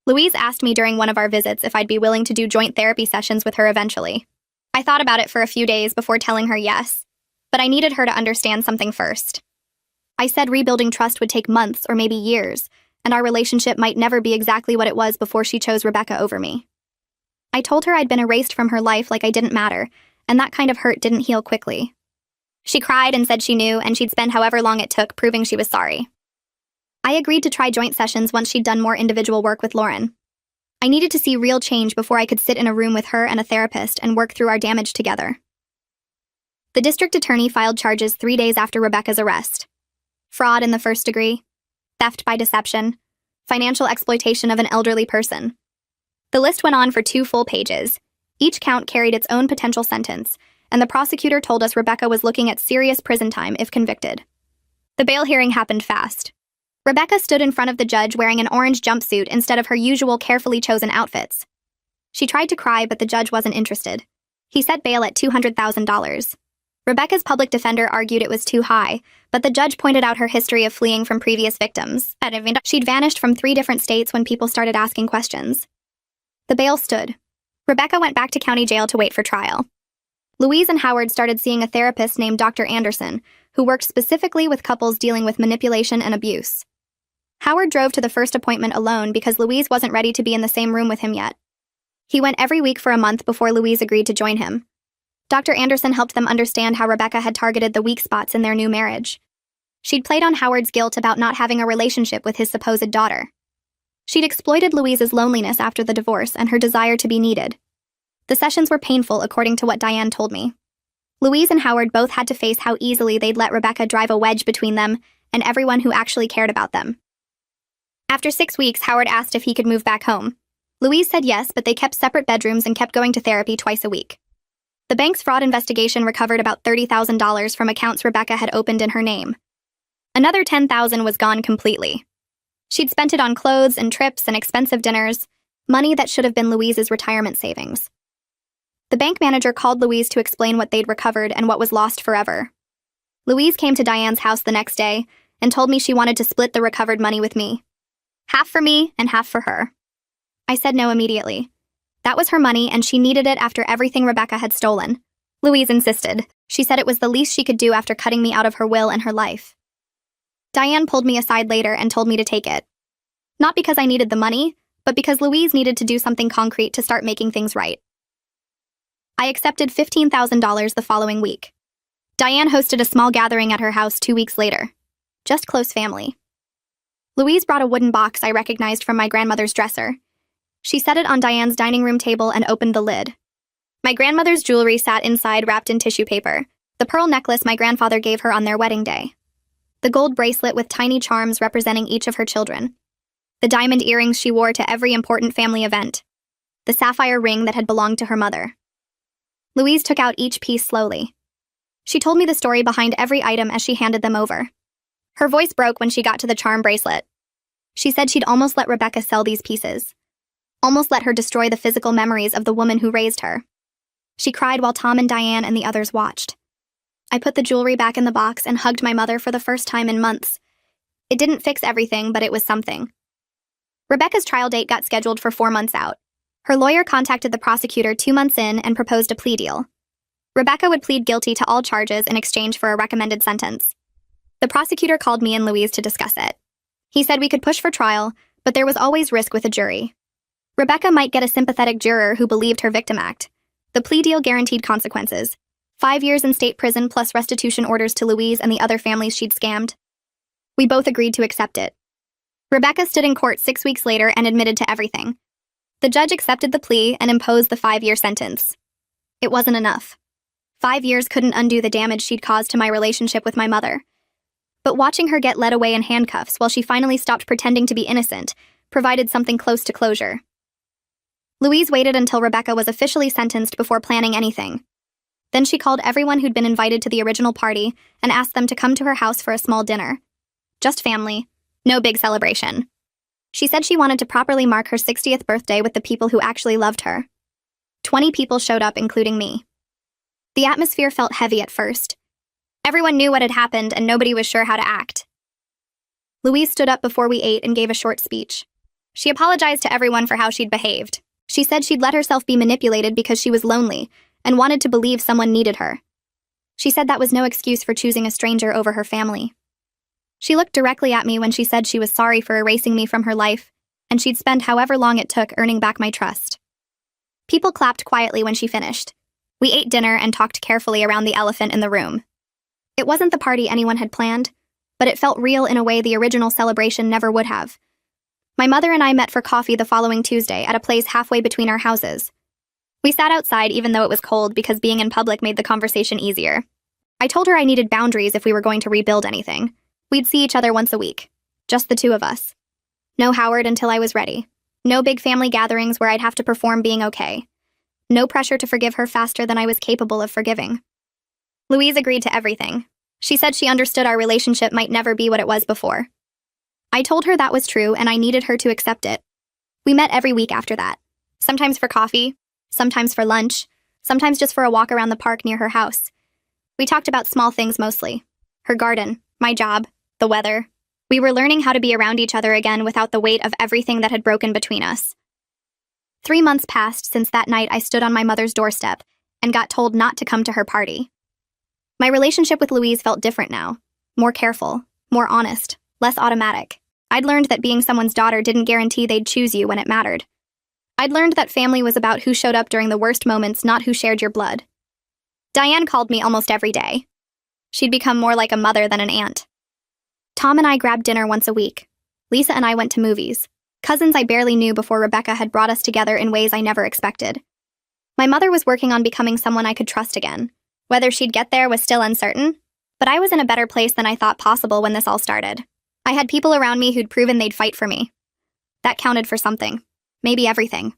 Louise asked me during one of our visits if I'd be willing to do joint therapy sessions with her eventually. I thought about it for a few days before telling her yes, but I needed her to understand something first. I said rebuilding trust would take months or maybe years, and our relationship might never be exactly what it was before she chose Rebecca over me. I told her I'd been erased from her life like I didn't matter, and that kind of hurt didn't heal quickly. She cried and said she knew, and she'd spend however long it took proving she was sorry. I agreed to try joint sessions once she'd done more individual work with Lauren. I needed to see real change before I could sit in a room with her and a therapist and work through our damage together. The district attorney filed charges 3 days after Rebecca's arrest. Fraud in the first degree, theft by deception, financial exploitation of an elderly person. The list went on for 2 full pages. Each count carried its own potential sentence, and the prosecutor told us Rebecca was looking at serious prison time if convicted. The bail hearing happened fast. Rebecca stood in front of the judge wearing an orange jumpsuit instead of her usual carefully chosen outfits. She tried to cry, but the judge wasn't interested. He set bail at $200,000. Rebecca's public defender argued it was too high, but the judge pointed out her history of fleeing from previous victims. She'd vanished from 3 different states when people started asking questions. The bail stood. Rebecca went back to county jail to wait for trial. Louise and Howard started seeing a therapist named Dr. Anderson, who worked specifically with couples dealing with manipulation and abuse. Howard drove to the first appointment alone because Louise wasn't ready to be in the same room with him yet. He went every week for a month before Louise agreed to join him. Dr. Anderson helped them understand how Rebecca had targeted the weak spots in their new marriage. She'd played on Howard's guilt about not having a relationship with his supposed daughter. She'd exploited Louise's loneliness after the divorce and her desire to be needed. The sessions were painful, according to what Diane told me. Louise and Howard both had to face how easily they'd let Rebecca drive a wedge between them and everyone who actually cared about them. After 6 weeks, Howard asked if he could move back home. Louise said yes, but they kept separate bedrooms and kept going to therapy twice a week. The bank's fraud investigation recovered about $30,000 from accounts Rebecca had opened in her name. Another $10,000 was gone completely. She'd spent it on clothes and trips and expensive dinners, money that should have been Louise's retirement savings. The bank manager called Louise to explain what they'd recovered and what was lost forever. Louise came to Diane's house the next day and told me she wanted to split the recovered money with me. Half for me and half for her. I said no immediately. That was her money and she needed it after everything Rebecca had stolen. Louise insisted. She said it was the least she could do after cutting me out of her will and her life. Diane pulled me aside later and told me to take it. Not because I needed the money, but because Louise needed to do something concrete to start making things right. I accepted $15,000 the following week. Diane hosted a small gathering at her house 2 weeks later. Just close family. Louise brought a wooden box I recognized from my grandmother's dresser. She set it on Diane's dining room table and opened the lid. My grandmother's jewelry sat inside wrapped in tissue paper, the pearl necklace my grandfather gave her on their wedding day. The gold bracelet with tiny charms representing each of her children. The diamond earrings she wore to every important family event. The sapphire ring that had belonged to her mother. Louise took out each piece slowly. She told me the story behind every item as she handed them over. Her voice broke when she got to the charm bracelet. She said she'd almost let Rebecca sell these pieces. Almost let her destroy the physical memories of the woman who raised her. She cried while Tom and Diane and the others watched. I put the jewelry back in the box and hugged my mother for the first time in months. It didn't fix everything, but it was something. Rebecca's trial date got scheduled for 4 months out. Her lawyer contacted the prosecutor 2 months in and proposed a plea deal. Rebecca would plead guilty to all charges in exchange for a recommended sentence. The prosecutor called me and Louise to discuss it. He said we could push for trial, but there was always risk with a jury. Rebecca might get a sympathetic juror who believed her victim act. The plea deal guaranteed consequences. 5 years in state prison plus restitution orders to Louise and the other families she'd scammed. We both agreed to accept it. Rebecca stood in court 6 weeks later and admitted to everything. The judge accepted the plea and imposed the 5-year sentence. It wasn't enough. 5 years couldn't undo the damage she'd caused to my relationship with my mother. But watching her get led away in handcuffs while she finally stopped pretending to be innocent provided something close to closure. Louise waited until Rebecca was officially sentenced before planning anything. Then she called everyone who'd been invited to the original party and asked them to come to her house for a small dinner. Just family. No big celebration. She said she wanted to properly mark her 60th birthday with the people who actually loved her. 20 people showed up, including me. The atmosphere felt heavy at first. Everyone knew what had happened and nobody was sure how to act. Louise stood up before we ate and gave a short speech. She apologized to everyone for how she'd behaved. She said she'd let herself be manipulated because she was lonely and wanted to believe someone needed her. She said that was no excuse for choosing a stranger over her family. She looked directly at me when she said she was sorry for erasing me from her life, and she'd spend however long it took earning back my trust. People clapped quietly when she finished. We ate dinner and talked carefully around the elephant in the room. It wasn't the party anyone had planned, but it felt real in a way the original celebration never would have. My mother and I met for coffee the following Tuesday at a place halfway between our houses. We sat outside even though it was cold because being in public made the conversation easier. I told her I needed boundaries if we were going to rebuild anything. We'd see each other once a week. Just the two of us. No Howard until I was ready. No big family gatherings where I'd have to perform being okay. No pressure to forgive her faster than I was capable of forgiving. Louise agreed to everything. She said she understood our relationship might never be what it was before. I told her that was true and I needed her to accept it. We met every week after that. Sometimes for coffee, sometimes for lunch, sometimes just for a walk around the park near her house. We talked about small things mostly. Her garden, my job, the weather. We were learning how to be around each other again without the weight of everything that had broken between us. 3 months passed since that night I stood on my mother's doorstep and got told not to come to her party. My relationship with Louise felt different now. More careful, more honest, less automatic. I'd learned that being someone's daughter didn't guarantee they'd choose you when it mattered. I'd learned that family was about who showed up during the worst moments, not who shared your blood. Diane called me almost every day. She'd become more like a mother than an aunt. Tom and I grabbed dinner once a week. Lisa and I went to movies. Cousins I barely knew before Rebecca had brought us together in ways I never expected. My mother was working on becoming someone I could trust again. Whether she'd get there was still uncertain, but I was in a better place than I thought possible when this all started. I had people around me who'd proven they'd fight for me. That counted for something. Maybe everything.